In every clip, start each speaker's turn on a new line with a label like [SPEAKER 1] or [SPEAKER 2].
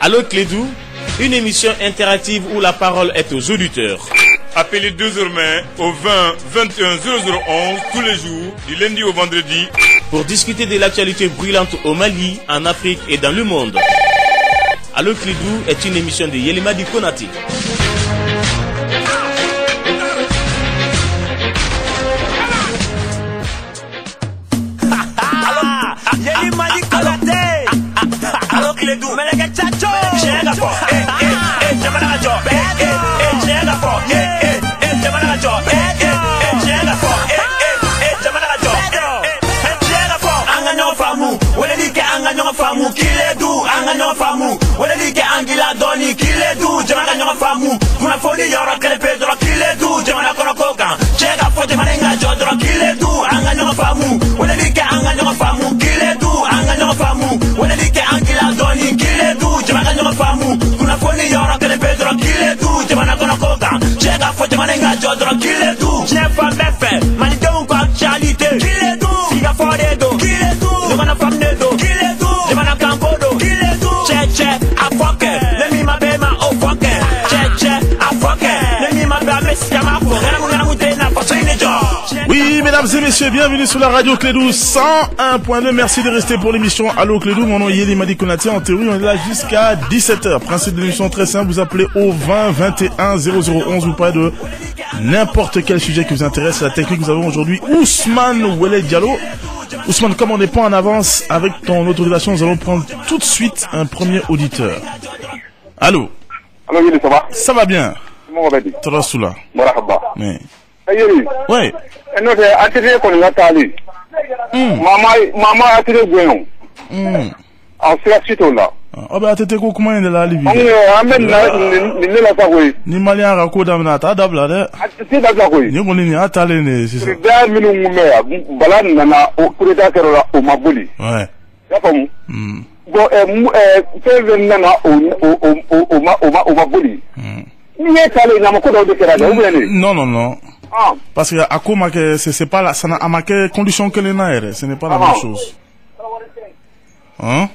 [SPEAKER 1] Allô Clédou, une émission interactive où la parole est aux auditeurs.
[SPEAKER 2] Appelez désormais au 20 21 0011 tous les jours, du lundi au vendredi,
[SPEAKER 1] pour discuter de l'actualité brûlante au Mali, en Afrique et dans le monde. Allô Clédou est une émission de Yelimadi Konati.
[SPEAKER 3] Yelimadi Konati. Allô Clédou, Melega Chacho. Chenga fo, Jamana Rajo. Chenga fo, Jamana Rajo. Chenga fo, Jamana Rajo. Chenga fo, Anganyo Famu. Welelike Anganyo Famu. Kiledu Anganyo Famu. Welelike Angila Doni. Kiledu Jamana Anganyo Famu. Kuna foni yoro kelepe doro. Kiledu Jamana Konokoka. Chenga fo Jamana Ngajo doro. Kiledu Anganyo Famu. Welelike Anganyo Famu. Kiledu Anganyo Famu. Welelike Angila Doni. Kiledu Jamana Anganyo Famu. Kuna foni yoro kelepe doro. Kiledu Jamana Konokoka. Chenga fo Jamana Ngajo doro. Kiledu Chefa Befe. Manidon kwa actualité. Kiledu Siga Foredo. Kiledu Jamana Famnedo. Kiledu Jamana Kampodo. Kiledu Cheche Afoke. Let me my baby oh fuck it. Cheche Afoke. Let me my baby Siamako.
[SPEAKER 4] Oui, mesdames et messieurs, bienvenue sur la radio Clédou 101.2. Merci de rester pour l'émission Allô Clédou. Mon nom est Yelimadi Konati. En théorie, on est là jusqu'à 17h. Principe de l'émission très simple. Vous appelez au 20 21 0011. Vous parlez de n'importe quel sujet qui vous intéresse. La technique, nous avons aujourd'hui Ousmane Ouellet Diallo. Ousmane, comme on n'est pas en avance avec ton autorisation, nous allons prendre tout de suite un premier auditeur. Allô?
[SPEAKER 5] Allô, Yéli, ça va?
[SPEAKER 4] Ça va bien?
[SPEAKER 5] Comment va-t-il?
[SPEAKER 4] Tarassoula.
[SPEAKER 5] Marhaba.
[SPEAKER 4] Oui.
[SPEAKER 5] Yéli.
[SPEAKER 4] Ouais.
[SPEAKER 5] Et nous, attiré qu'on a tali. Maman attiré Guénon. En fait, c'est tout là.
[SPEAKER 4] Oh, ben, t'étais quoi, comment il est là, Libye?
[SPEAKER 5] On amène là, il n'est pas oui.
[SPEAKER 4] Ni malien rako damna ta dabla de.
[SPEAKER 5] C'est d'accord, oui.
[SPEAKER 4] Ni mon ni atale ne, c'est ça.
[SPEAKER 5] C'est bien, mais nous, balan nana, au prédateur là, au Maboli.
[SPEAKER 4] Ouais.
[SPEAKER 5] Y'a pas mou. Bon, fais nana, au Maboli. Ni est allé, n'a pas de faire
[SPEAKER 4] Non, non, non.
[SPEAKER 5] Ah.
[SPEAKER 4] Parce que à quoi c'est pas la, ça n'a à quelle condition que les naïres, ce n'est pas la même chose. Hein?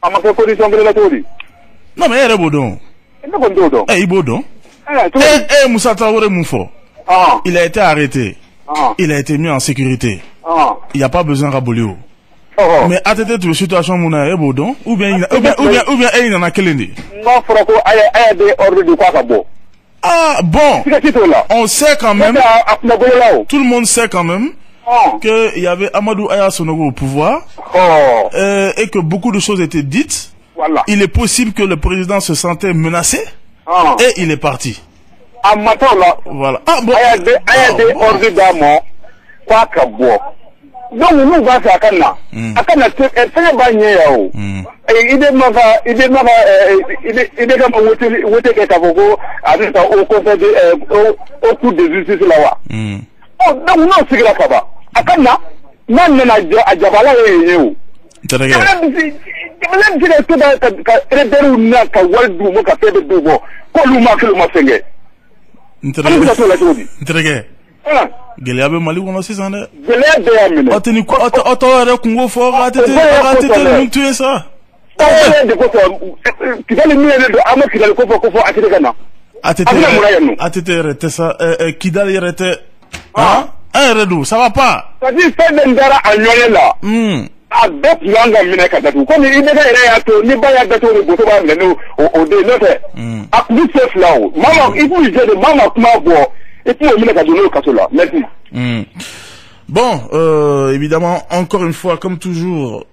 [SPEAKER 5] À ma condition que la théorie.
[SPEAKER 4] Non, mais elle est bodon. Eh, bodon. Moussa Traoré Moufo. Il a été arrêté. Il a été mis en sécurité. Il n'y a pas besoin de rabolio. Mais à tête de situation mouna est bodon ou bien il en a quel année?
[SPEAKER 5] Non, Franco, a des ordres de quoi bon.
[SPEAKER 4] Ah bon, on sait quand même, tout le monde sait quand même qu'il y avait Amadou Aya Sonogo au pouvoir et que beaucoup de choses étaient dites.
[SPEAKER 5] Voilà.
[SPEAKER 4] Il est possible que le président se sentait menacé et il est parti. Voilà. Ah bon.
[SPEAKER 5] Il y a des ordres d'amour. Quoi que bon. Donc nous va faire Akana. Akana c'est pas nié. Il est comme wote ketavogo avec au conseil au cours de justice là. Donc non c'est là ça va. Akana nan na ajabala yeo.
[SPEAKER 4] Interrogué.
[SPEAKER 5] Même si les tout ka deru na ka waldu mo ka febe dubo ko luma ke luma senge.
[SPEAKER 4] Interrogué. Gélé abe Mali on a 6 ans.
[SPEAKER 5] Gélé de amine.
[SPEAKER 4] Ateni ko auto re kungo fo atete nous tuer ça.
[SPEAKER 5] Kidali mi ne do ama kidali ko fo atete kana.
[SPEAKER 4] Atete rete ça kidali rete. Hein? Un redo, ça va pas.
[SPEAKER 5] Ça dit fait d'endara anyoye là. A bet yanga mine kadatu. Comme il est derrière to ni ba ya gato ni boto ba ngenu o de note. A plus safe là. Maman, il faut dire de maman kuma bo. Et puis on mine kadatu kaso là. Merci.
[SPEAKER 4] Bon, évidemment, encore une fois, comme toujours,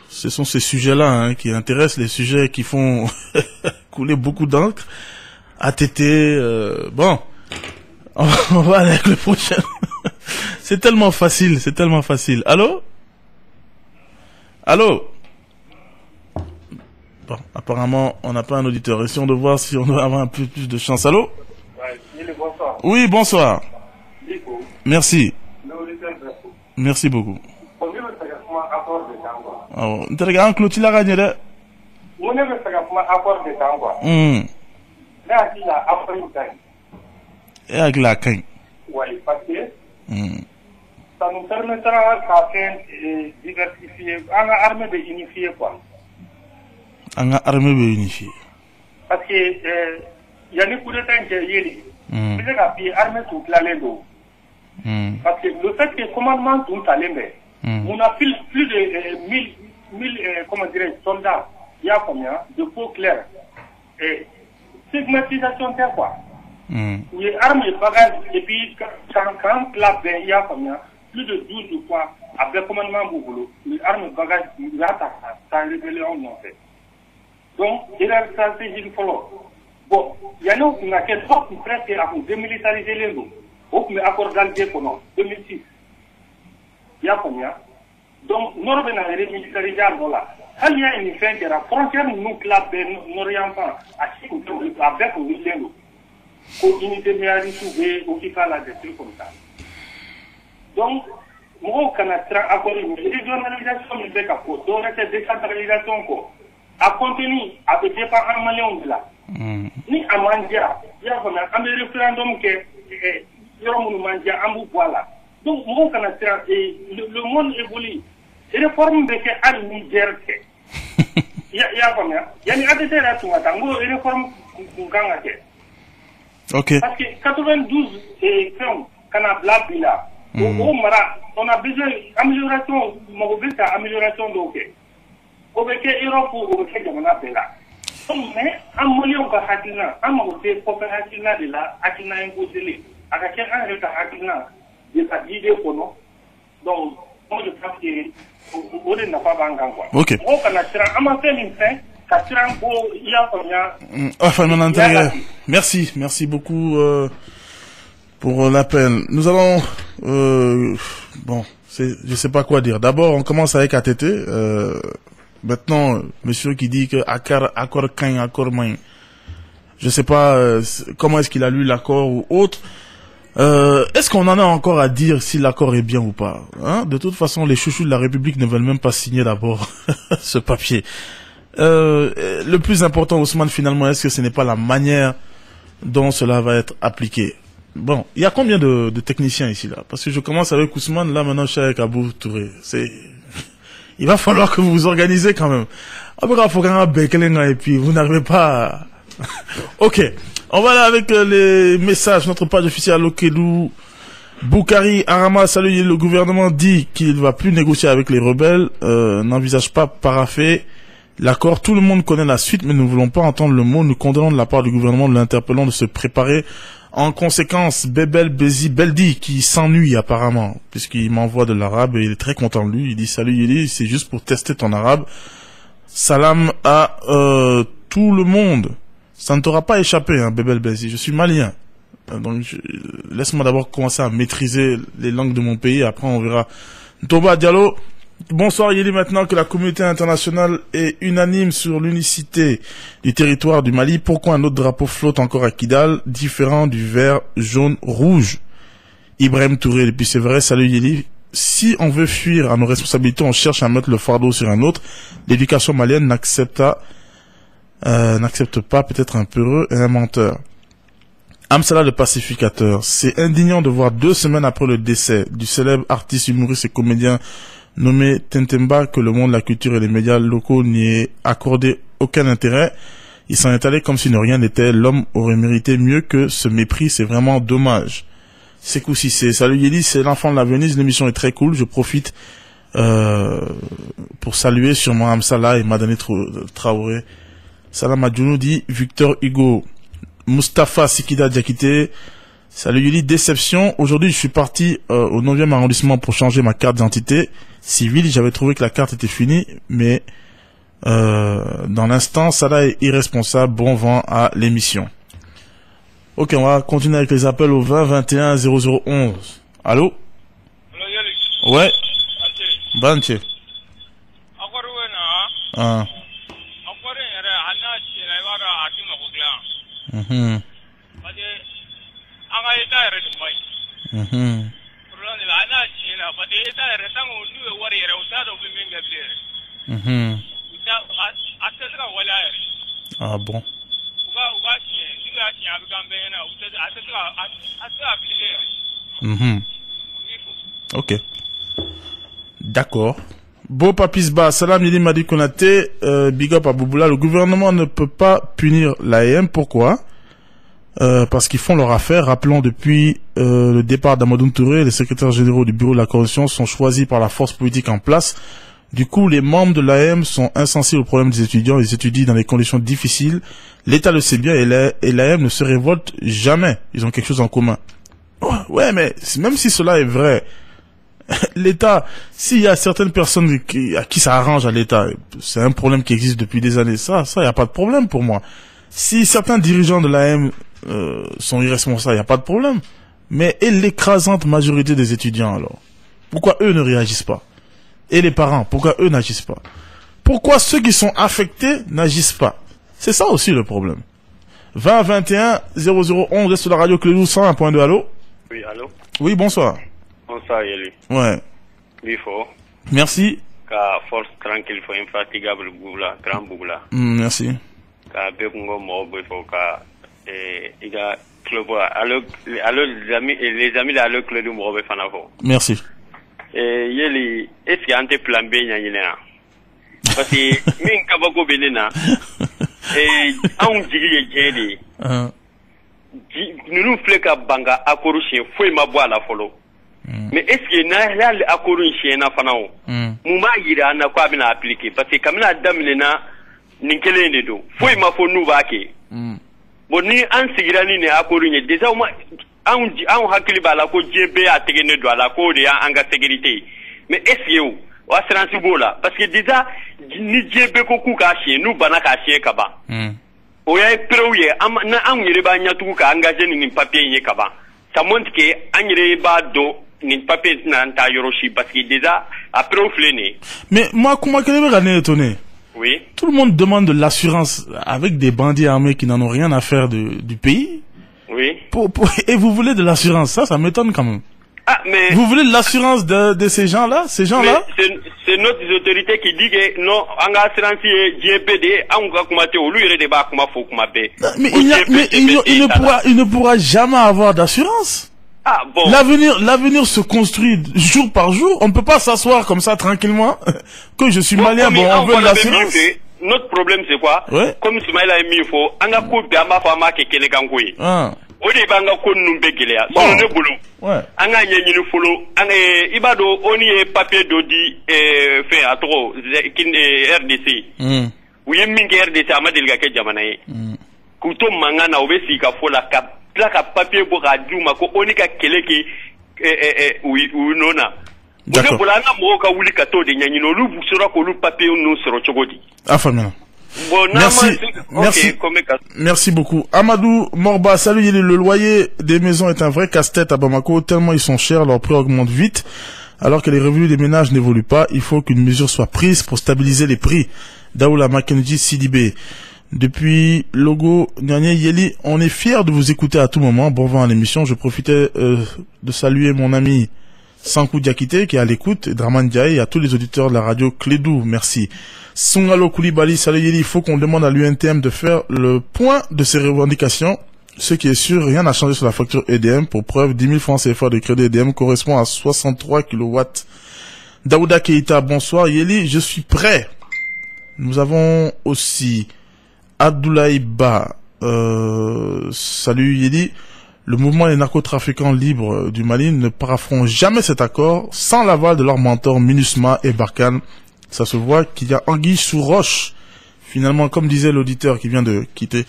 [SPEAKER 4] ce sont ces sujets-là qui intéressent, les sujets qui font couler beaucoup d'encre. ATT, bon, on va aller avec le prochain. C'est tellement facile, c'est tellement facile. Allô? Allô? Bon, apparemment, on n'a pas un auditeur. Essayons de voir si on doit avoir un peu plus de chance. Allô?
[SPEAKER 5] Bonsoir.
[SPEAKER 4] Oui, bonsoir. Merci. Merci beaucoup. Oh, interroga un clôture la gagne de. Et avec la canne.
[SPEAKER 5] Oui, parce que ça nous permettra de diversifier, en armée de unifier quoi.
[SPEAKER 4] Anga armée unifiée.
[SPEAKER 6] Parce que il y a des coups d'état qui sont peut-être que l'armée toute la lendo. Parce que le fait que le commandement tout à l'embé, on a plus de 1000 comment dirais soldats, il y a combien de peau claire et stigmatisation de quoi. Oui, armes et bagages et puis quand la paix, il y a combien plus de 12 fois après le commandement Bouboulou, les armes et bagages, il y a ta rébellion non fait. Donc, il y a une stratégie de follow. Bon, il y a nous qui n'a qu'un force presque à démilitariser les loups. Ou mais accord d'Alger pendant 2006. Il y a combien? Donc, nous avons démilitarisé là. Quand il y a une fin qui est la frontière nucléaire n'orientant à ce avec les loups. Pour unité de résoudre ou qui fait la destruction comme ça. Donc, moi, quand on a accord une régionalisation, il fait qu'à quoi? Donc, c'est décentralisation quoi. A contenu à peu près pas un million de là. Ni à Mandia, il y a un référendum qui est Mandia, un bout voilà. Donc, mon canadien, le monde évolue. Et les réformes de ces à Niger, il y a combien? Il y a une adhésion à tout le temps. Les réformes qu'on gagne.
[SPEAKER 4] Ok.
[SPEAKER 6] Parce que 92 et quand on a blabla là, on a besoin d'amélioration, amélioration de au béquet Europe ou au béquet de mon appel là. Mais un million de hakina, un moté coopératif de la hakina imposé, à laquelle un résultat hakina de sa idée pour nous. Donc, moi je pense que on n'a pas bangan quoi.
[SPEAKER 4] Ok.
[SPEAKER 6] On a tiré un matin une fin, qu'à tirer un beau, il y a combien.
[SPEAKER 4] Enfin, mon intérieur. Merci beaucoup pour l'appel. Nous allons, bon, je sais pas quoi dire. D'abord, on commence avec ATT. Maintenant, monsieur qui dit que accord kain, accord main. Je sais pas comment est-ce qu'il a lu l'accord ou autre. Est-ce qu'on en a encore à dire si l'accord est bien ou pas, hein? De toute façon, les chouchous de la République ne veulent même pas signer d'abord ce papier. Le plus important, Ousmane, finalement, est-ce que ce n'est pas la manière dont cela va être appliqué? Bon, il y a combien de techniciens ici là? Parce que je commence avec Ousmane, là maintenant je suis avec Abou Touré. Il va falloir que vous vous organisez quand même. Et puis vous n'arrivez pas à... Ok, on va aller avec les messages. Notre page officielle Allo Kédou. Boukari Arama, salut. Le gouvernement dit qu'il ne va plus négocier avec les rebelles, n'envisage pas paraffer l'accord. Tout le monde connaît la suite, mais nous ne voulons pas entendre le mot. Nous condamnons de la part du gouvernement, de l'interpellons de se préparer. En conséquence, Bebel Bezi Beldi, qui s'ennuie apparemment, puisqu'il m'envoie de l'arabe et il est très content de lui. Il dit, salut Yeli, c'est juste pour tester ton arabe. Salam à tout le monde. Ça ne t'aura pas échappé, hein, Bebel Bezi. Je suis malien. Donc, laisse-moi d'abord commencer à maîtriser les langues de mon pays. Après, on verra. Toba Diallo. Bonsoir, Yeli. Maintenant que la communauté internationale est unanime sur l'unicité du territoire du Mali, pourquoi un autre drapeau flotte encore à Kidal, différent du vert, jaune, rouge? Ibrahim Touré. Et puis c'est vrai, salut Yeli. Si on veut fuir à nos responsabilités, on cherche à mettre le fardeau sur un autre. L'éducation malienne n'accepte pas peut-être un peureux et un menteur. Amsala le pacificateur. C'est indignant de voir 2 semaines après le décès du célèbre artiste, humoriste et comédien nommé Tentemba que le monde de la culture et les médias locaux n'y aient accordé aucun intérêt. Il s'en est allé comme si de rien n'était. L'homme aurait mérité mieux que ce mépris. C'est vraiment dommage. Sekou Sissé. Salut Yeli, c'est l'enfant de la Venise. L'émission est très cool. Je profite pour saluer sûrement Amsala et Madani Traoré. Salam Adjounou dit Victor Hugo. Mustapha Sikida Diakité. Salut Yeli, déception. Aujourd'hui, je suis parti au 9e arrondissement pour changer ma carte d'identité civile. J'avais trouvé que la carte était finie, mais dans l'instant, Salah est irresponsable. Bon vent à l'émission. Ok, on va continuer avec les appels au 20 21 0011. Allô? Ouais. Banche. Ah. Ah bon. Ok. D'accord. Beau Papisba, Salam Yeli Madi Konate, big up à Bouboula. Le gouvernement ne peut pas punir l'AEM. Pourquoi? Parce qu'ils font leur affaire. Rappelons, depuis le départ d'Amadou Touré, les secrétaires généraux du bureau de la coalition sont choisis par la force politique en place. Du coup, les membres de l'AEM sont insensibles aux problèmes des étudiants. Ils étudient dans des conditions difficiles. L'État le sait bien et l'AEM ne se révolte jamais. Ils ont quelque chose en commun. Ouais, mais même si cela est vrai, l'État, s'il y a certaines personnes à qui ça arrange à l'État, c'est un problème qui existe depuis des années. Ça, y a pas de problème pour moi. Si certains dirigeants de l'AEM sont irresponsables, y a pas de problème. Mais et l'écrasante majorité des étudiants alors? Pourquoi eux ne réagissent pas? Et les parents, pourquoi eux n'agissent pas? Pourquoi ceux qui sont affectés n'agissent pas? C'est ça aussi le problème. 20 21 0011 sur la radio Clédou 101.2. Allô?
[SPEAKER 7] Oui, allô?
[SPEAKER 4] Oui, bonsoir.
[SPEAKER 7] Bonsoir, Yeli.
[SPEAKER 4] Ouais.
[SPEAKER 7] Bifo.
[SPEAKER 4] Merci.
[SPEAKER 7] Ka force tranquille, faut infatigable Bougla, grand Bougla.
[SPEAKER 4] Merci.
[SPEAKER 7] Ka Bekungo Mobo, faut ka, iga, club, allô, les amis de allô, Clédou Mobo, Fanavo.
[SPEAKER 4] Merci.
[SPEAKER 7] Yeli, est-ce qu'il y a un plan B, Yanina? Parce que, min kabako benena, on dit, Yeli. Nous fléka banga akorushin foi mabwa la folo. Mais est-ce que na la akorushin na fanao? Muma yira na kwa bina appliquer parce que kamina damine na ninkele ne do. Foi ma fo nu bake. Bon ni an sigira ni ne akorunye déjà an hakili bala ko jebe atege ne do ala ko de anga sécurité. Mais est-ce que wa assurance bola parce que déjà ni jebe ko ku ka chien nu bana ka chien kaba. Oya preuye na anyere ba nyatu ka engagé ni papier nye kaba. Ça montre que anyere ba do ni papier na nta yoroshi parce que déjà après au fléné. Mais
[SPEAKER 4] moi comment qu'elle est étonné?
[SPEAKER 7] Oui.
[SPEAKER 4] Tout le monde demande de l'assurance avec des bandits armés qui n'en ont rien à faire du pays.
[SPEAKER 7] Oui.
[SPEAKER 4] Et vous voulez de l'assurance, ça m'étonne quand même.
[SPEAKER 7] Ah, mais...
[SPEAKER 4] Vous voulez l'assurance de ces gens-là? C'est
[SPEAKER 7] notre autorité qui dit que non, en assurance, JPD,
[SPEAKER 4] mais il ne pourra jamais avoir d'assurance.
[SPEAKER 7] Ah, bon.
[SPEAKER 4] L'avenir se construit jour par jour. On ne peut pas s'asseoir comme ça tranquillement. Que je suis malien, bon, on veut l'assurance.
[SPEAKER 7] Notre problème, c'est quoi?
[SPEAKER 4] Ouais.
[SPEAKER 7] Comme Smaïla est mis, il faut, on a coupé à ma femme qui est Kélégangoué. O de b'an ka ko ninnu bɛɛ gɛlɛya sɔrɔ ne bolo an ka ɲɛɲini fɔlɔ i b'a dɔn ONU ye papier dɔ di fɛn a tɔgɔ RDC u ye min kɛ RDC a ma deli ka kɛ jamana ye k'u to mankan na u bɛ sigi ka fɔ la ka tila ka papier bɔ k'a d'u ma ko ONU ka kɛlɛ kɛ u nɔ na o de bolo an ka mɔgɔw ka wuli ka t'o de ɲɛɲini olu sera k'olu papier ninnu sɔrɔ cogo di.
[SPEAKER 4] Bon, merci beaucoup. Amadou Morba, salut, le loyer des maisons est un vrai casse-tête à Bamako, tellement ils sont chers, leur prix augmente vite, alors que les revenus des ménages n'évoluent pas. Il faut qu'une mesure soit prise pour stabiliser les prix. Daoula Makenji Sidibé. Depuis Logo Nyanye Yeli, on est fiers de vous écouter à tout moment. Bon vent à l'émission. Je profitais de saluer mon ami Sankou Diakité qui est à l'écoute, et Draman Diaye, et à tous les auditeurs de la radio Clédou. Merci. Sungalo Koulibaly, salut Yeli, il faut qu'on demande à l'UNTM de faire le point de ses revendications. Ce qui est sûr, rien n'a changé sur la facture EDM. Pour preuve, 10 000 francs CFA de crédit EDM correspond à 63 kW. Daouda Keita, bonsoir Yeli, je suis prêt. Nous avons aussi Abdoulaye Ba, salut Yeli. Le mouvement des narcotrafiquants libres du Mali ne paraphont jamais cet accord sans l'aval de leurs mentors MINUSMA et Barkhane. Ça se voit qu'il y a anguille sous roche. Finalement, comme disait l'auditeur qui vient de quitter,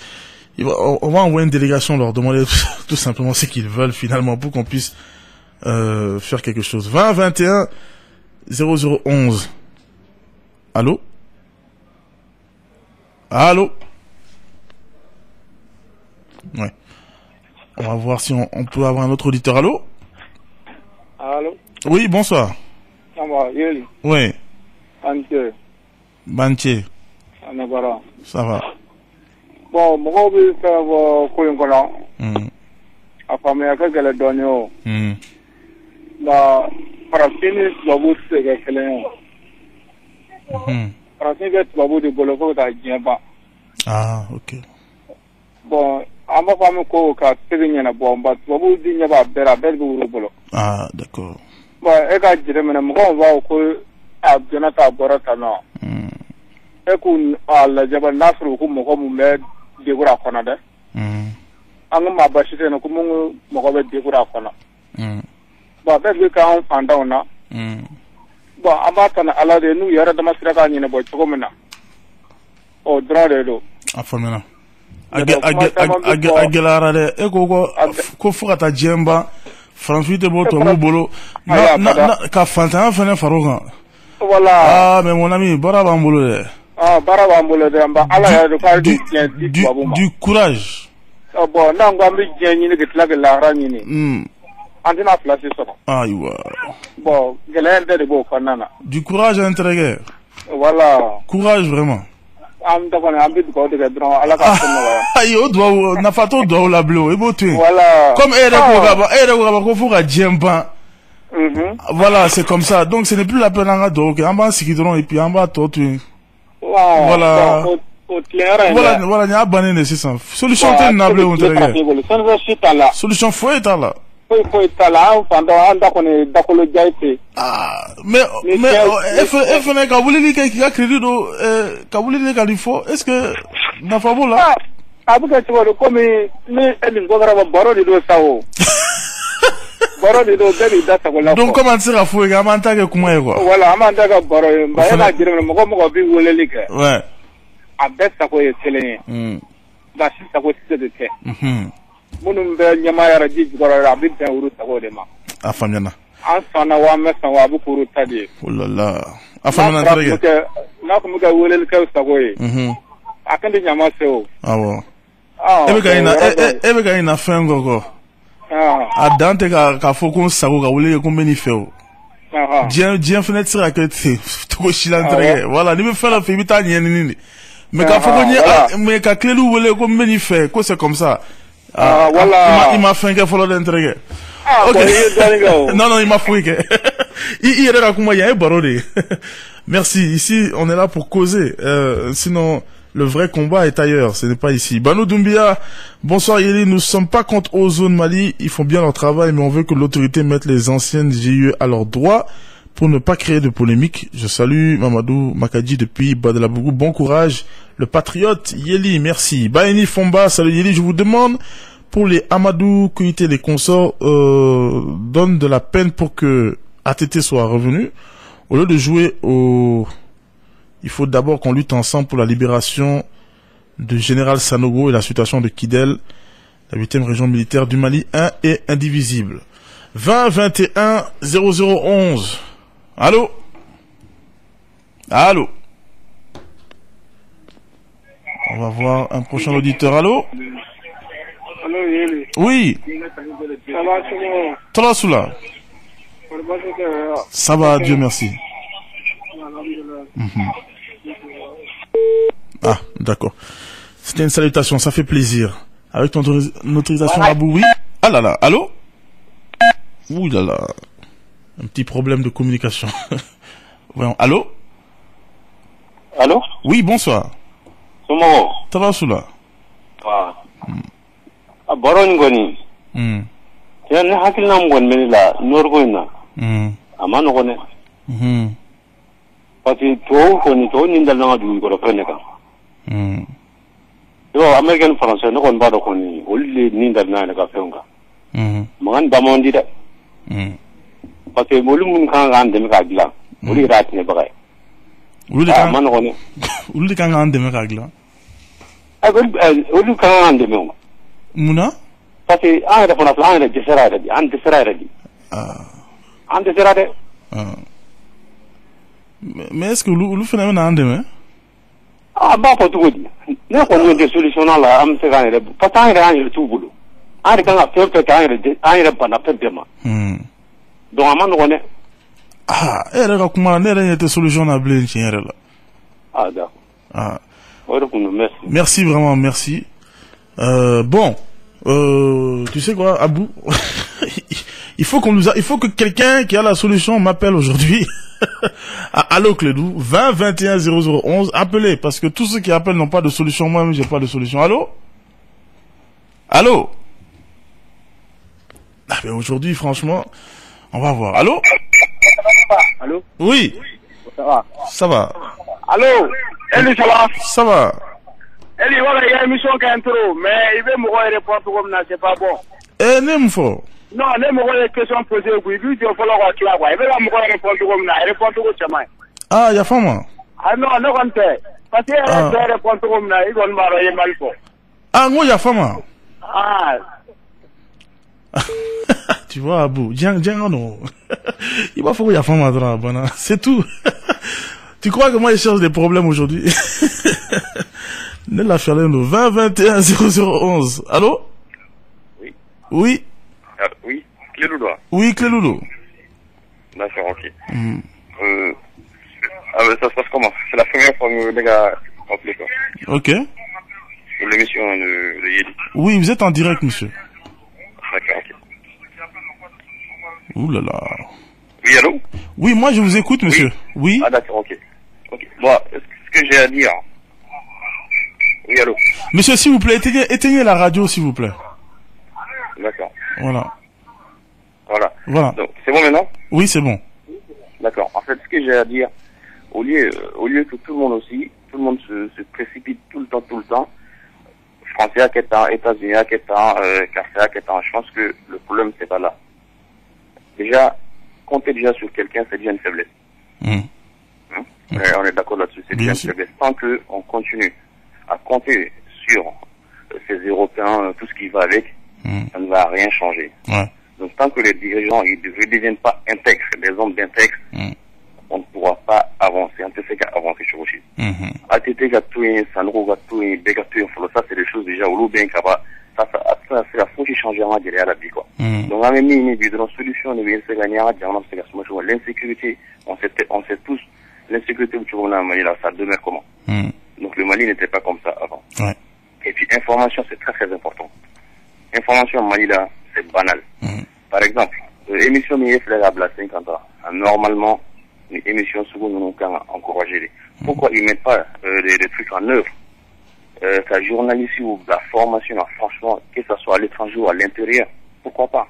[SPEAKER 4] on va envoyer une délégation leur demander tout simplement ce qu'ils veulent finalement pour qu'on puisse faire quelque chose. 20 21 0011. Allô? Allô? Ouais. On va voir si on peut avoir un autre auditeur. Allô?
[SPEAKER 8] Allô?
[SPEAKER 4] Oui, bonsoir.
[SPEAKER 8] Ça va, Yeli?
[SPEAKER 4] Oui.
[SPEAKER 8] Bantier.
[SPEAKER 4] Ça va.
[SPEAKER 8] Bon, moi, je vais faire un a famille ka gele dɔɔni o. Nka farafin ni tubabu tɛ se ka kelen o. Farafin bɛ tubabu de bolo fo ka taa diɲɛ ban.
[SPEAKER 4] Ah, ok.
[SPEAKER 8] Bon, an b'a fɔ an bɛ ko ka segi ɲɛnabɔ nka tubabu di ɲɛ b'a bɛɛ la a bɛɛ de bɛ woro bolo.
[SPEAKER 4] Ah, d'accord.
[SPEAKER 8] Bon, e ka jateminɛ mɔgɔw b'a fɔ ko a Jonathan Borata no e ku ala jaba nasru ku mo ko mu me de gura kona de an ma ba shi no ku mu mo ko be de gura kona ba be bi ka on fanda ona ba amata na ala de nu yara da masira ka ni ne bo ko mena o dra de do
[SPEAKER 4] afamena agelara de e ko fukata jemba François te boto bolo na ka fanta fene faroga voilà mais mon ami bara bambolo de
[SPEAKER 8] bara bambolo de amba ala ya do ka
[SPEAKER 4] du courage
[SPEAKER 8] bon na ngam bi jenyi ni gitla ga la rani ni andina place so
[SPEAKER 4] aywa
[SPEAKER 8] bon gelen de bo fanana
[SPEAKER 4] du courage à entreguer
[SPEAKER 8] voilà
[SPEAKER 4] courage vraiment
[SPEAKER 8] am da kone am bi ko de dron ala ka ko no
[SPEAKER 4] ayo do na fato do la bleu e botu
[SPEAKER 8] voilà
[SPEAKER 4] comme ere ko gaba ko fuka jemba voilà c'est comme ça donc ce n'est plus la peine en do on va sikidron et puis on va totu voilà voilà nya banene c'est ça solution te na bleu on entreguer solution faut être là
[SPEAKER 8] foi tala pendant anda kone dakolo jaite
[SPEAKER 4] mais efene ka wulili ka crédit do ka wulili ka lifo est-ce que na favola
[SPEAKER 8] abuka choro comme ni elin gogara ba baro di do sawo baro di do bebi data ko la
[SPEAKER 4] donc comment sera fou ga manta ke kuma ko
[SPEAKER 8] voilà amanta ka baro ba na jirme mo ko bi wulili ke
[SPEAKER 4] ouais
[SPEAKER 8] abessa ko yetele ba shi sa ko tede ke munum be nyama yara jiji goro rabin ta uru tago de ma
[SPEAKER 4] afanyana
[SPEAKER 8] an sana wa mesa wa bu kuru tadi
[SPEAKER 4] ulala afanyana tarege
[SPEAKER 8] na ko muga wolel ka tago yi akande nyama seo
[SPEAKER 4] awo ebe ga ina fengo go adante ka foko sago ga wolel ko meni feo Dien fenêtre sera que to shilan tarege voilà ni me fela fe bita nyeni ni mais ka foko ni mais ka klelu wolel ko meni fe ko c'est comme ça. Voilà. Il m'a fait un follow d'entreguer. Non, il m'a fouillé. Il est là comme moi, il y a un barreau. Merci. Ici, on est là pour causer. Sinon, le vrai combat est ailleurs. Ce n'est pas ici. Banou Doumbia, bonsoir Yeli. Nous ne sommes pas contre Ozone Mali. Ils font bien leur travail, mais on veut que l'autorité mette les anciennes GIE à leur droit pour ne pas créer de polémique. Je salue Mamadou Makadji depuis Badalabougou. Bon courage. Le patriote Yeli, merci. Baini Fomba, salut Yeli, je vous demande pour les Amadou Koité, les consorts, donne de la peine pour que ATT soit revenu. Au lieu de jouer au... Il faut d'abord qu'on lutte ensemble pour la libération de Général Sanogo et la situation de Kidal, la 8e région militaire du Mali, 1 et indivisible. 20 21 0011. Allô? Allô? On va voir un prochain auditeur. Allô?
[SPEAKER 8] Allô, Yeli.
[SPEAKER 4] Oui. Tolasula. Ça va, Dieu merci. Ah, d'accord. C'était une salutation, ça fait plaisir. Avec ton autorisation, Abou, oui. Ah là là, allô? Ouh là là. Un petit problème de communication. Voyons, allô?
[SPEAKER 9] Allô?
[SPEAKER 4] Oui, bonsoir.
[SPEAKER 9] Somo.
[SPEAKER 4] Tolasula.
[SPEAKER 9] Ah. Boron goni. Tiyan hakil nam gon menila norgoina. Amano gone. Pati to koni to nindal na du ko feneka. Yo American français no gon bado koni olli nindal na ka fenga. Mangan damondi da. Pati molum kan ande me ka gila. Oli rat ne bagay.
[SPEAKER 4] Uli kan man gone. Uli kan ande me ka gila.
[SPEAKER 9] Uli kan ande me.
[SPEAKER 4] Muna?
[SPEAKER 9] Parce que on a fait un de
[SPEAKER 4] mais est-ce que vous faites un andeme?
[SPEAKER 9] Ah, bah, pas tout. N'a pas de solution là, am se gagner. Pas tant de rien tout boulot. Ah, quand on a fait pas na fait demain. Donc, à man connaît.
[SPEAKER 4] Ah, elle a comment elle a été solution à blé là.
[SPEAKER 9] Ah, d'accord.
[SPEAKER 4] Ah.
[SPEAKER 9] Merci.
[SPEAKER 4] Merci vraiment, merci. Bon, tu sais quoi, Abou, il faut que quelqu'un qui a la solution m'appelle aujourd'hui. Allô Clédou, 20 21 0011, appelez, parce que tous ceux qui appellent n'ont pas de solution, moi-même j'ai pas de solution. Allô? Allô? Ah ben aujourd'hui, franchement, on va voir. Allô?
[SPEAKER 8] Allô?
[SPEAKER 4] Oui.
[SPEAKER 8] ça va.
[SPEAKER 4] Ça va.
[SPEAKER 8] Allô, Eli, ça va?
[SPEAKER 4] Ça va.
[SPEAKER 8] Eli, voilà, il y a une émission qui est intro, mais il veut me répondre comme ça, c'est pas bon.
[SPEAKER 4] Eh, Nemfo.
[SPEAKER 8] Non, ne me question posée, oui, lui, il faut leur dire, il veut me répondre comme ça, répondre comme ça.
[SPEAKER 4] Ah, il y a femme.
[SPEAKER 8] Ah non, non, on fait. Parce qu'il veut répondre comme ça, il va me marier mal pour.
[SPEAKER 4] Ah, moi, il y a femme.
[SPEAKER 8] Ah.
[SPEAKER 4] Tu vois, Abou, non. Il va falloir qu'il y a femme à droite, c'est tout. Tu crois que moi, je cherche des problèmes aujourd'hui? Ne la Fialendo, 20 21 0011. Allô?
[SPEAKER 10] Oui.
[SPEAKER 4] Oui.
[SPEAKER 10] Oui, Cléloulou.
[SPEAKER 4] Oui, Cléloulou.
[SPEAKER 10] D'accord, ok. Ça se passe comment? C'est la première fois que les gars appellent quoi.
[SPEAKER 4] Ok.
[SPEAKER 10] Pour l'émission de Yéli.
[SPEAKER 4] Oui, vous êtes en direct, monsieur.
[SPEAKER 10] D'accord, ok.
[SPEAKER 4] Ouh là là.
[SPEAKER 10] Oui, allô?
[SPEAKER 4] Oui, moi je vous écoute, monsieur. Oui.
[SPEAKER 10] Ah d'accord, ok. Bon, ce que j'ai à dire. Oui, allô?
[SPEAKER 4] Monsieur, s'il vous plaît, éteignez la radio, s'il vous plaît.
[SPEAKER 10] D'accord.
[SPEAKER 4] Voilà.
[SPEAKER 10] Donc, c'est bon maintenant?
[SPEAKER 4] Oui, c'est bon.
[SPEAKER 10] D'accord. En fait, ce que j'ai à dire, au lieu que tout le monde se précipite tout le temps, Français à quel temps, États-Unis à quel temps, Café à quel temps, je pense que le problème c'est pas là. Déjà, compter déjà sur quelqu'un, c'est déjà une faiblesse. On est d'accord là-dessus, c'est déjà une faiblesse. Tant qu'on continue à compter sur ces Européens, tout ce qui va avec, ça ne va rien changer.
[SPEAKER 4] Ouais.
[SPEAKER 10] Donc tant que les dirigeants ne deviennent pas intègres, des hommes d'intègres, on ne pourra pas avancer. On ne peut faire qu'avancer sur aussi. ATT gâtouille, Sanro gâtouille, Bégatouille, ça c'est des choses déjà au bien capable. Ça c'est la fois qui changera derrière la vie quoi. Donc on a mis une solution de l'insécurité, on sait tous l'insécurité où tu vois Mali là, ça demeure comment. Donc le Mali n'était pas comme ça avant.
[SPEAKER 4] Ouais.
[SPEAKER 10] Et puis information c'est très très important. Information au Mali là, c'est banal. Par exemple, l'émission Mief là à 50 ans, normalement les émissions souvent nous ont encouragé. Pourquoi ils mettent pas les trucs en œuvre? La journalistique ou la formation, franchement, que ce soit à l'étranger ou à l'intérieur, pourquoi pas?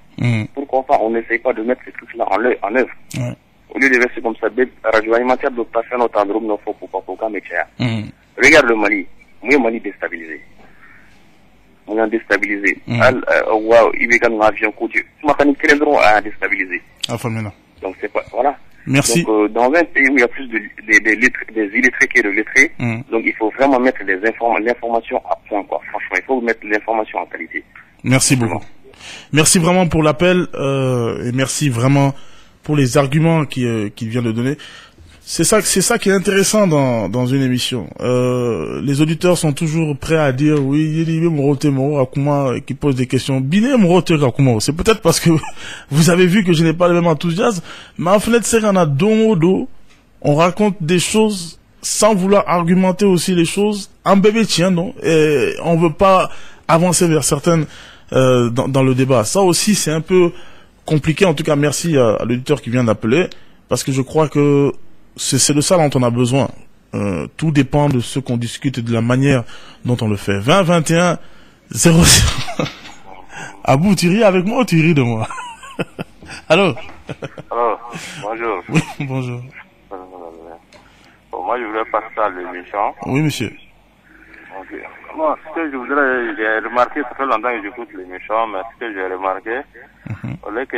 [SPEAKER 10] Pourquoi pas? On n'essaye pas de mettre ces trucs-là en œuvre. Au lieu de rester comme ça, radio alimentaire doit pas faire notre endroit, non, faut pas, mais regarde le Mali. Moi, Mali déstabilisé. On a déstabilisé. Waouh, il y a un avion côté. Tu m'as dit quel endroit à déstabiliser. Donc c'est pas, voilà.
[SPEAKER 4] Merci.
[SPEAKER 10] Donc, dans un pays où il y a plus des illettrés que de lettrés, donc il faut vraiment mettre l'information à point, quoi. Franchement, il faut mettre l'information en qualité.
[SPEAKER 4] Merci beaucoup. Merci vraiment pour l'appel, et merci vraiment pour les arguments qu'il vient de donner. C'est ça qui est intéressant dans une émission. Les auditeurs sont toujours prêts à dire oui, qui pose des questions. C'est peut-être parce que vous avez vu que je n'ai pas le même enthousiasme, mais en fait, c'est qu'on a on raconte des choses sans vouloir argumenter aussi les choses. En bébé tient, non? Et on veut pas avancer vers certaines dans le débat. Ça aussi, c'est un peu compliqué. En tout cas, merci à l'auditeur qui vient d'appeler, parce que je crois que c'est de ça dont on a besoin. Tout dépend de ce qu'on discute et de la manière dont on le fait. 20 21 00. Abou, tu ris avec moi ou tu ris de moi? Allô?
[SPEAKER 10] Allô, bonjour.
[SPEAKER 4] Oui, bonjour.
[SPEAKER 10] Bon, moi, je voulais passer à l'émission.
[SPEAKER 4] Oui, monsieur.
[SPEAKER 10] Okay. Moi, ce que je voudrais, j'ai remarqué, ça fait longtemps que j'écoute l'émission, mais ce que j'ai remarqué, au lieu que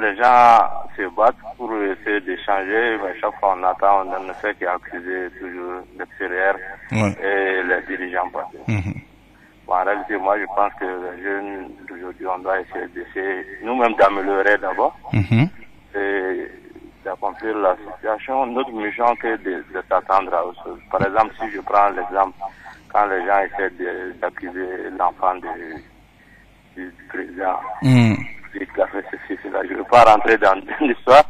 [SPEAKER 10] les gens se battent pour essayer d'échanger, mais chaque fois on attend, on ne fait qu'accuser toujours l'extérieur et les dirigeants passés. Bon, en réalité, moi je pense que les jeunes d'aujourd'hui, on doit essayer nous-mêmes d'améliorer d'abord et d'accomplir la situation. Notre mission que de s'attendre à autre chose. Par exemple, si je prends l'exemple, quand les gens essaient d'accuser l'enfant du président, je ne veux pas rentrer dans l'histoire,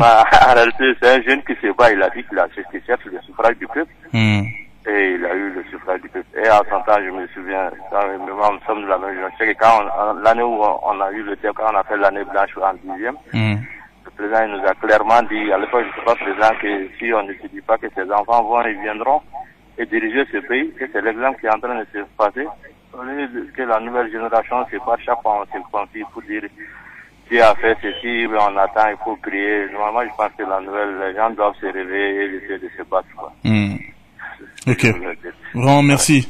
[SPEAKER 10] mais en réalité, c'est un jeune qui se bat, il a dit qu'il cherche le suffrage du peuple, et il a eu le suffrage du peuple. Et à son temps, je me souviens, nous sommes de la même génération, quand l'année où on a eu quand on a fait l'année blanche en 10e, le président il nous a clairement dit, à l'époque, je ne suis pas président, que si on ne se dit pas que ses enfants viendront et diriger ce pays, que c'est l'exemple qui est en train de se passer. Que la nouvelle génération se bat, chaque fois on se confie pour dire Dieu a fait ceci, mais on attend, il faut prier. Normalement, je pense que la nouvelle, les gens doivent se réveiller et essayer de se battre. Quoi.
[SPEAKER 4] Ok. Vraiment, merci.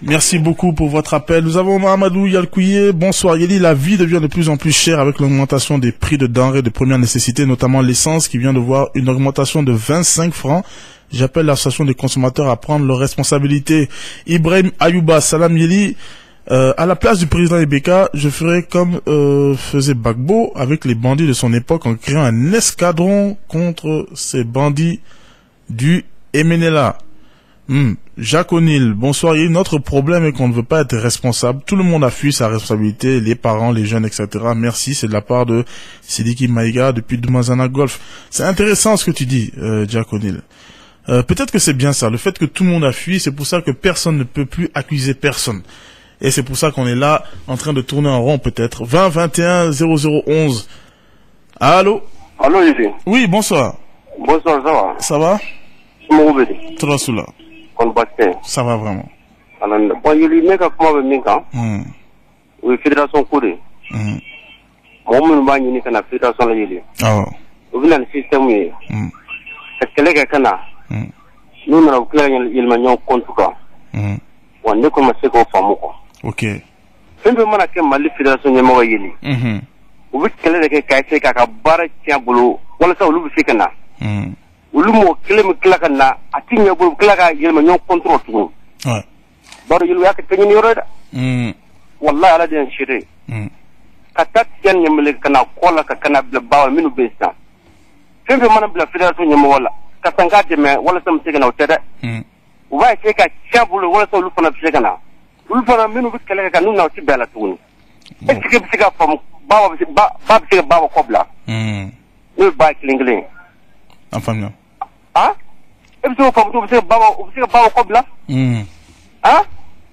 [SPEAKER 4] Merci beaucoup pour votre appel. Nous avons Mahamadou Yalkouye. Bonsoir Yeli. La vie devient de plus en plus chère avec l'augmentation des prix de denrées de première nécessité, notamment l'essence qui vient de voir une augmentation de 25 francs. J'appelle l'association des consommateurs à prendre leurs responsabilités. Ibrahim Ayouba, salam Yeli. À la place du président Ibeka, je ferai comme faisait Bagbo avec les bandits de son époque en créant un escadron contre ces bandits du Emenela. Jacques O'Neill, bonsoir. Notre problème est qu'on ne veut pas être responsable. Tout le monde a fui sa responsabilité, les parents, les jeunes, etc. Merci, c'est de la part de Sidiki Maïga depuis Dumazana Golf. C'est intéressant ce que tu dis, Jacques O'Neill. Peut-être que c'est bien ça, le fait que tout le monde a fui, c'est pour ça que personne ne peut plus accuser personne. Et c'est pour ça qu'on est là, en train de tourner en rond peut-être. 20 21 0011. Allô?
[SPEAKER 9] Allô, Yves.
[SPEAKER 4] Oui, bonsoir.
[SPEAKER 9] Bonsoir, ça va?
[SPEAKER 4] Ça va? Trasoula. Ça va vraiment.
[SPEAKER 9] Bon, il y a comment minka. Oui, fédération Kouré. Mon m'a dit que la fédération la yéli.
[SPEAKER 4] Ah.
[SPEAKER 9] Vous avez un système yi. C'est que les gars nous n'avons pas il m'a dit compte quoi. On ne commence qu'au fameux quoi.
[SPEAKER 4] Ok.
[SPEAKER 9] Simplement la que Mali fédération y m'a yéli. Vous voyez que les gars qui a barré tiens boulot. Voilà ça vous le faites na. Ulumo kilem kilakana atinya bu kilaka yelma nyon control tu
[SPEAKER 4] ouais
[SPEAKER 9] baro yelu yak tanyi ni roda wallahi ala den shire katat yan nyemle kana kola ka kana bla bawa minu besa fembe mana bla federation nyemo wala katanga de me wala sam tegana utada wa ke ka chabulu wala so lufana tegana lufana minu bi kilaka kanu na uti bela tu est ce que biga fam bawa ba biga bawa kobla ni ba klingling
[SPEAKER 4] enfin
[SPEAKER 9] ah ebso ko to se bawo kobla ah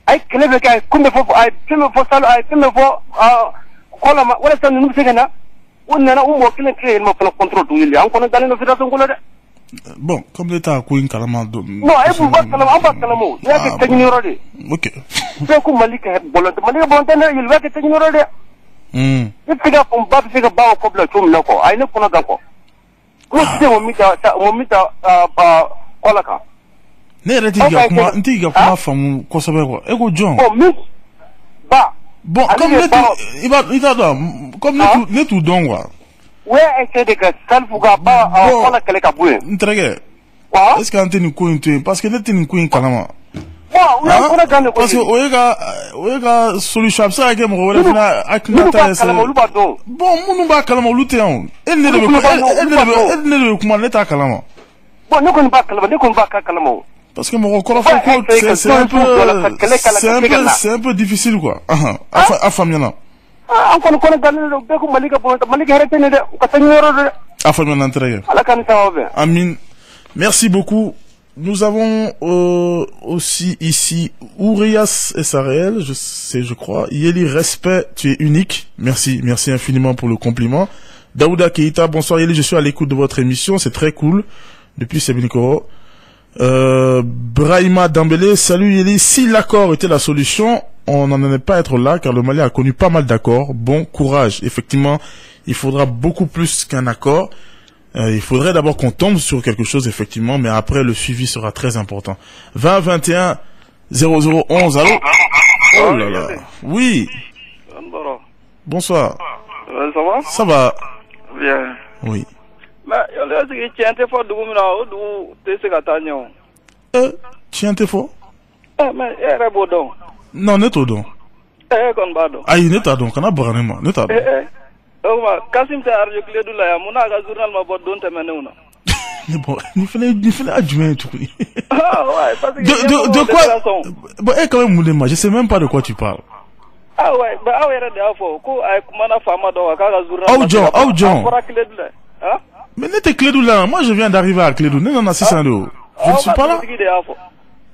[SPEAKER 9] ay klebe kay kumbe fofo ay teme fo salo ay teme fo kola ma wala tan nu segena wonna na ummo kile créer ma fala contrôle to yili an kono dalino fédération ko de
[SPEAKER 4] bon comme l'état a couin kalama do
[SPEAKER 9] non ay bu bakala amba kalamo ya ke tegni rode
[SPEAKER 4] ok
[SPEAKER 9] se ko malika he bolonte ne yili wa ke tegni rode figa fo bab figa bawo kobla tum nako ay ne kono ganko ko se mo mita kola ka
[SPEAKER 4] ne retiga kuma ntiga kuma famu ko sabe ko e ko John
[SPEAKER 9] bon mi ba
[SPEAKER 4] bon comme ita do comme ne tout don wa
[SPEAKER 9] ouais essayer de que ça fuga ba kola kale ka bué
[SPEAKER 4] entregue est-ce que anteni ko into parce que ne teni ko in kalama parce que oyega solution ça que mo wala fina akna ta bon munu ba kalama lute on elle ne kuma leta kalama
[SPEAKER 9] bon ne kon ba kalama
[SPEAKER 4] parce que mon corps c'est un peu difficile quoi afamiana
[SPEAKER 9] encore kono gallo be ko malika heretene de ko tanyoro de
[SPEAKER 4] afamiana entregue
[SPEAKER 9] ala kan tawobe
[SPEAKER 4] amin merci beaucoup. Nous avons aussi ici Ourias Sarel, je crois. Yeli, respect, tu es unique. Merci infiniment pour le compliment. Daouda Keita, bonsoir Yeli, je suis à l'écoute de votre émission, c'est très cool. Depuis Sebinikoro. Brahima Dambélé, salut Yeli. Si l'accord était la solution, on n'en allait pas être là, car le Mali a connu pas mal d'accords. Bon courage. Effectivement, il faudra beaucoup plus qu'un accord. Il faudrait d'abord qu'on tombe sur quelque chose, effectivement, mais après, le suivi sera très important. 20 21 0011, allô? Oh là là. Oui. Bonsoir.
[SPEAKER 8] Ça va?
[SPEAKER 4] Ça va.
[SPEAKER 8] Bien.
[SPEAKER 4] Oui.
[SPEAKER 8] Mais, tiens, t'es fort,
[SPEAKER 4] tiens, t'es fort?
[SPEAKER 8] Mais,
[SPEAKER 4] non, n'est-ce pas? Ah, il n'est pas donc, on a barré-moi, n'est-ce pas?
[SPEAKER 8] Kasim ta arjo kledu la ya muna ga journal ma bod don temene una
[SPEAKER 4] bon il fallait adjoint tout
[SPEAKER 8] ah ouais parce que
[SPEAKER 4] de quoi bon quand même moulema je sais même pas de quoi tu parles
[SPEAKER 8] ah ouais ba awere de afo ko ay mana fama do ka ga journal
[SPEAKER 4] au John hein mais n'était kledu là moi je viens d'arriver à kledu non 600 euros je ne suis pas là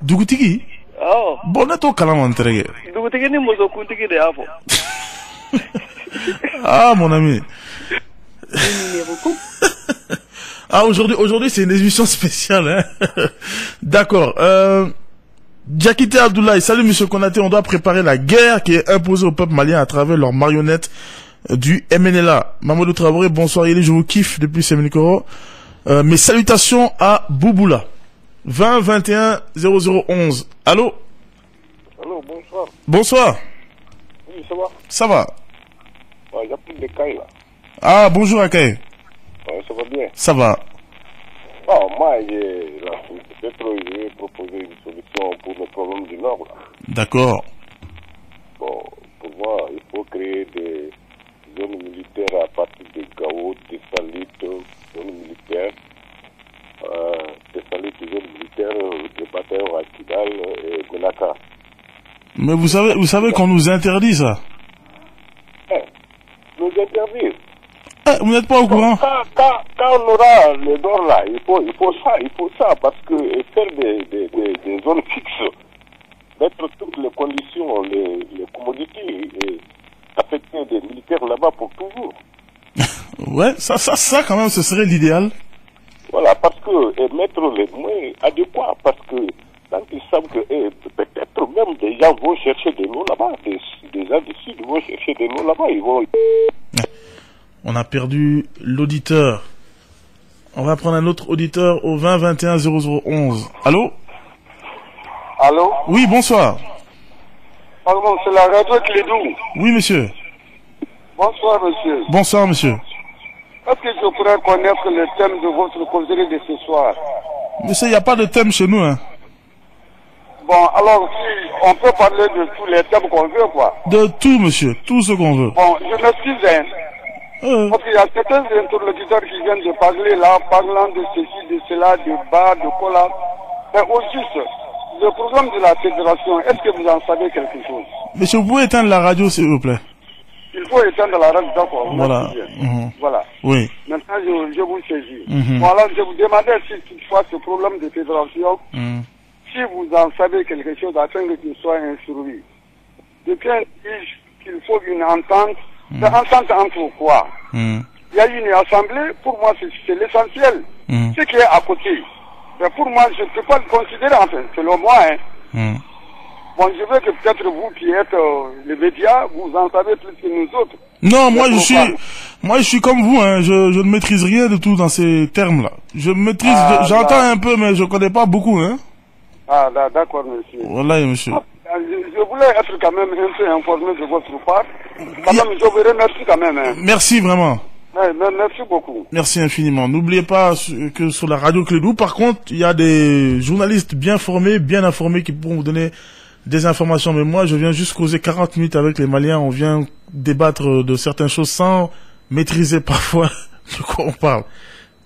[SPEAKER 4] Dugutigi
[SPEAKER 8] oh
[SPEAKER 4] bon neto kalama entregue
[SPEAKER 8] Dugutigi ni mozo kuntigi de afo
[SPEAKER 4] ah mon ami. Ah aujourd'hui c'est une émission spéciale hein. D'accord. Diakité Abdoulaye, salut monsieur Konaté, on doit préparer la guerre qui est imposée au peuple malien à travers leurs marionnettes du MNLA. Mamadou Traoré, bonsoir Yéli, je vous kiffe depuis Séménikoro. Mes salutations à Bouboula. 20 21 0011. Allô?
[SPEAKER 11] Allô, bonsoir.
[SPEAKER 4] Bonsoir.
[SPEAKER 11] Oui, ça va?
[SPEAKER 4] Ça va.
[SPEAKER 11] Il y a plus de Kaye là.
[SPEAKER 4] Ah, bonjour Akaye.
[SPEAKER 11] Ça va bien?
[SPEAKER 4] Ça va.
[SPEAKER 11] Bon, moi, peut-être je vais proposer une solution pour le problème du Nord là.
[SPEAKER 4] D'accord.
[SPEAKER 11] Bon, pour moi, il faut créer des zones militaires à partir de Gao, Tessalit, zones militaires. Tessalit, zones militaires, des bataillons à Kidal et Gonaka.
[SPEAKER 4] Mais vous savez qu'on nous interdit ça.
[SPEAKER 11] Nous interdire.
[SPEAKER 4] Vous n'êtes pas au courant?
[SPEAKER 11] Quand on aura le nord là, il faut ça, parce que faire des zones fixes, mettre toutes les conditions, les commodités, et affecter des militaires là-bas pour toujours.
[SPEAKER 4] Ouais, ça quand même, ce serait l'idéal.
[SPEAKER 11] Voilà, parce que mettre les moyens adéquats, parce que quand ils savent que peut-être même des gens vont chercher de l'eau là-bas, des gens du sud vont chercher de l'eau là-bas, ils vont...
[SPEAKER 4] On a perdu l'auditeur. On va prendre un autre auditeur au 20 21 0011. Allô?
[SPEAKER 8] Allô?
[SPEAKER 4] Oui, bonsoir.
[SPEAKER 8] Pardon, c'est la radio Clédou.
[SPEAKER 4] Oui, monsieur.
[SPEAKER 8] Bonsoir, monsieur.
[SPEAKER 4] Bonsoir, monsieur.
[SPEAKER 8] Est-ce que je pourrais connaître le thème de votre causerie de ce soir?
[SPEAKER 4] Monsieur, il n'y a pas de thème chez nous, hein.
[SPEAKER 8] Bon, alors, si on peut parler de tous les thèmes qu'on veut, quoi.
[SPEAKER 4] De tout, monsieur. Tout ce qu'on veut.
[SPEAKER 8] Bon, je m'excuse, hein. Parce qu'il y a certains interlocuteurs qui viennent de parler là, parlant de ceci, de cela, de bas, de cola. Mais au juste, le problème de la fédération, est-ce que vous en savez quelque chose?
[SPEAKER 4] Monsieur, vous pouvez éteindre la radio, s'il vous plaît?
[SPEAKER 8] Il faut éteindre la radio, d'accord.
[SPEAKER 4] Voilà.
[SPEAKER 8] Voilà.
[SPEAKER 4] Oui.
[SPEAKER 8] Maintenant, je vous saisis. Bon, alors, je vous demandais si toutefois ce problème de fédération, si vous en savez quelque chose afin qu'il soit instruit. Depuis un tige qu'il faut une entente. C'est entente entre quoi? Il y a une assemblée, pour moi c'est l'essentiel. Ce qui est à côté. Mais pour moi, je ne peux pas le considérer, enfin, selon moi. Hein. Bon, je veux que peut-être vous qui êtes les médias, vous en savez plus que nous autres.
[SPEAKER 4] Non, moi je suis comme vous, hein. Je ne maîtrise rien de tout dans ces termes-là. Je maîtrise, j'entends un peu, mais je connais pas beaucoup, hein.
[SPEAKER 8] Ah, d'accord, monsieur.
[SPEAKER 4] Voilà, monsieur.
[SPEAKER 8] Je voulais être quand même un peu informé de votre part. Quand même, je vous remercie quand même. Hein.
[SPEAKER 4] Merci vraiment.
[SPEAKER 8] Merci beaucoup.
[SPEAKER 4] Merci infiniment. N'oubliez pas que sur la radio Clédou, par contre, il y a des journalistes bien formés, bien informés qui pourront vous donner des informations. Mais moi, je viens juste causer 40 minutes avec les Maliens. On vient débattre de certaines choses sans maîtriser parfois de quoi on parle.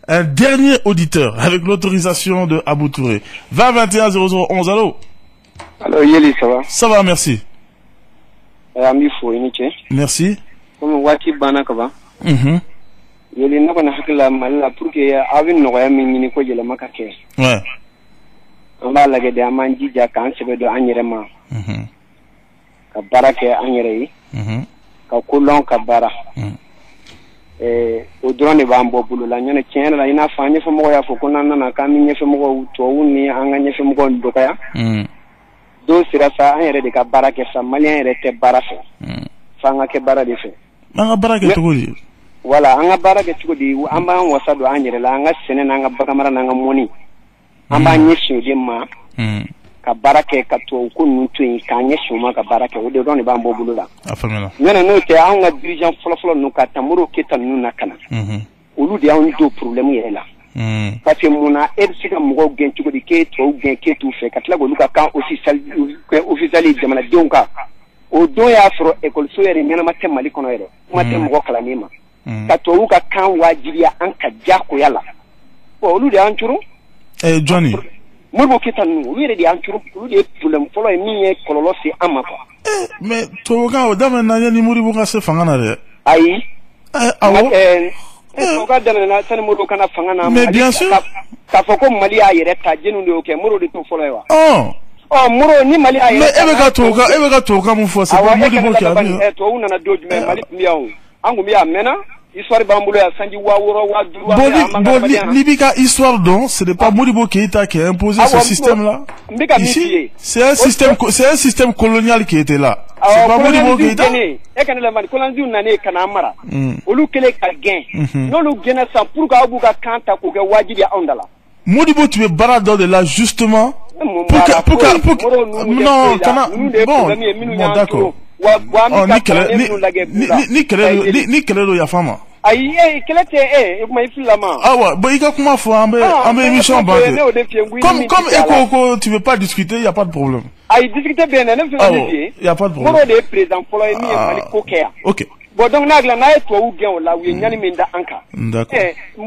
[SPEAKER 4] Un dernier auditeur avec l'autorisation de Abou Touré. 20 21 0011. Allô?
[SPEAKER 12] Alors, Yéli, ça va?
[SPEAKER 4] Ça va, merci. Merci.
[SPEAKER 12] Comme Wati Banakaba. Yéli, n'a pas n'a mal pour que Avin n'aurait mis quoi, la macaque.
[SPEAKER 4] Ouais.
[SPEAKER 12] On va la gueule à Mandi Jacan, c'est de Anirema. Kabarake Anirei. Kakulon Kabara. Au drone Bambo Bula, Yana Chen, la ina fanya for Moya for Konana, coming from Mo to Uni, Anganya from Gondokaya. Do sirasa an yɛrɛ de ka baara kɛ sa maliyɛn yɛrɛ tɛ baara fɛ f'an ka kɛ baara de fɛ
[SPEAKER 4] an ka baara kɛ cogo di
[SPEAKER 12] voilà an ka baara kɛ cogo di an b'an wasa don an yɛrɛ la an ka sɛnɛ n'an ka baganmara n'an ka mɔni an b'an ɲɛsin o de ma ka baara kɛ ka tubabu ko ninnu to yen k'an ɲɛsin o ma ka baara kɛ o de dɔrɔn de b'an bɔ bolo la ɲɔnɛ n'o tɛ anw ka dirigeant fɔlɔfɔlɔ ninnu ka Tamoro Keyita ninnu na ka na olu de y'anw don problème yɛrɛ la parce que munna e bɛ se ka mɔgɔw gɛn cogo di k'e tubabu gɛn k'e t'u fɛ ka tila k'olu ka kan officiel jamanadenw kan o don y'a sɔrɔ ekɔliso yɛrɛ ɲɛnama tɛ Mali kɔnɔ yɛrɛ kuma tɛ mɔgɔ kalannen ma ka tubabu ka kan wajibiya an ka diyagoya la bon olu de y'an curu
[SPEAKER 4] Johnny
[SPEAKER 12] Modibo Keyita ninnu olu yɛrɛ de y'an curu olu de ye problème fɔlɔ ye min ye kɔlɔlɔ se an ma quoi
[SPEAKER 4] mais tubabukan o daminɛna yanni Modibo ka se fanga na dɛ
[SPEAKER 12] ayi
[SPEAKER 4] awɔ
[SPEAKER 12] mais bien sûr k'a fɔ ko Mali y'a yɛrɛ ta jɛnw de y'o kɛ Modibo de t'o fɔlɔ ye wa Modibo ni Mali y'a yɛrɛ
[SPEAKER 4] mais e bɛ ka tubabukan mun fɔ c'est pas Modibo qui a dit
[SPEAKER 12] tubabu nana don jumɛn Mali tun bɛ yan an tun bɛ yan mɛnna histoire b'an bolo yan sanji 6000
[SPEAKER 4] bon ni b'i ka histoire dɔn ce n'est pas Modibo Keyita qui a imposé ce système là ici c'est un système colonial qui était là c'est pas Modibo Keïta.
[SPEAKER 12] Et quand le mari Kolanzi nane kanamara. Olu kele ka gain. Non lu gain ça pour ka abuka kanta ko ke wajibi ondala.
[SPEAKER 4] Modibo tu es barado de là justement. Non, d'accord. Ni kelelo ya fama.
[SPEAKER 12] Aïe, kelete kuma ifilama.
[SPEAKER 4] Ah ouais, bon il a comment faut ambe émission ba. Comme Eko tu veux pas discuter, il y a pas de problème.
[SPEAKER 12] Aïe, discuter bien, ne
[SPEAKER 4] il y a pas de problème.
[SPEAKER 12] Moro de président polo emi mali kokea.
[SPEAKER 4] OK.
[SPEAKER 12] Bon donc nagla na eto u gen la wi nyani minda anka.
[SPEAKER 4] D'accord.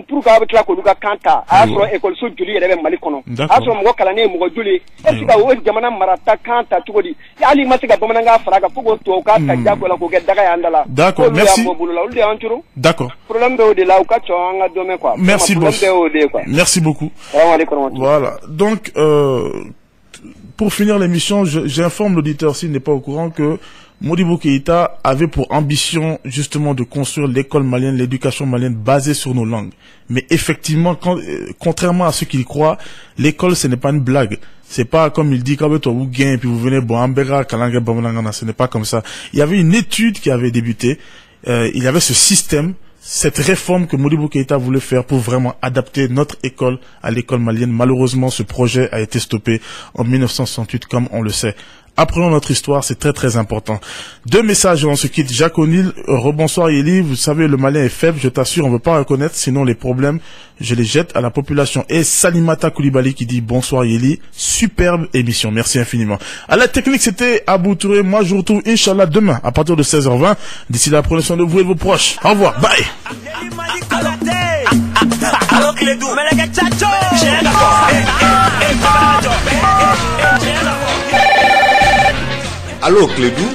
[SPEAKER 12] Pour ka abetla ko luka kanta aso école so juli rebe mali kono. Aso mo kala ne mo juli. Esika o jamana marata kanta tukodi. Ali masiga bomananga faraga fugo to ka ta jako la ko ge daga yandala.
[SPEAKER 4] D'accord, merci. D'accord.
[SPEAKER 12] Problème de la ka cho anga dome quoi.
[SPEAKER 4] Merci boss. Merci beaucoup. Voilà. Donc pour finir l'émission, j'informe l'auditeur s'il n'est pas au courant que Modibo Keïta avait pour ambition justement de construire l'école malienne, l'éducation malienne basée sur nos langues. Mais effectivement, contrairement à ceux qui y croient, l'école ce n'est pas une blague. C'est pas comme il dit quand vous gagnez puis vous venez ce n'est pas comme ça. Il y avait une étude qui avait débuté. Il y avait ce système, cette réforme que Modibo Keïta voulait faire pour vraiment adapter notre école à l'école malienne. Malheureusement, ce projet a été stoppé en 1968, comme on le sait. Apprenons notre histoire, c'est très très important. 2 messages, on se quitte. Jacques O'Neill, rebonsoir Yeli, vous savez le malien est faible, je t'assure, on ne veut pas reconnaître, sinon les problèmes, je les jette à la population. Et Salimata Koulibaly qui dit bonsoir Yeli, superbe émission, merci infiniment. À la technique, c'était Abou Touré, moi je vous retrouve Inch'Allah demain à partir de 16h20. D'ici là, prenez soin de vous et de vos proches. Au revoir, bye.
[SPEAKER 13] Allô Clédou,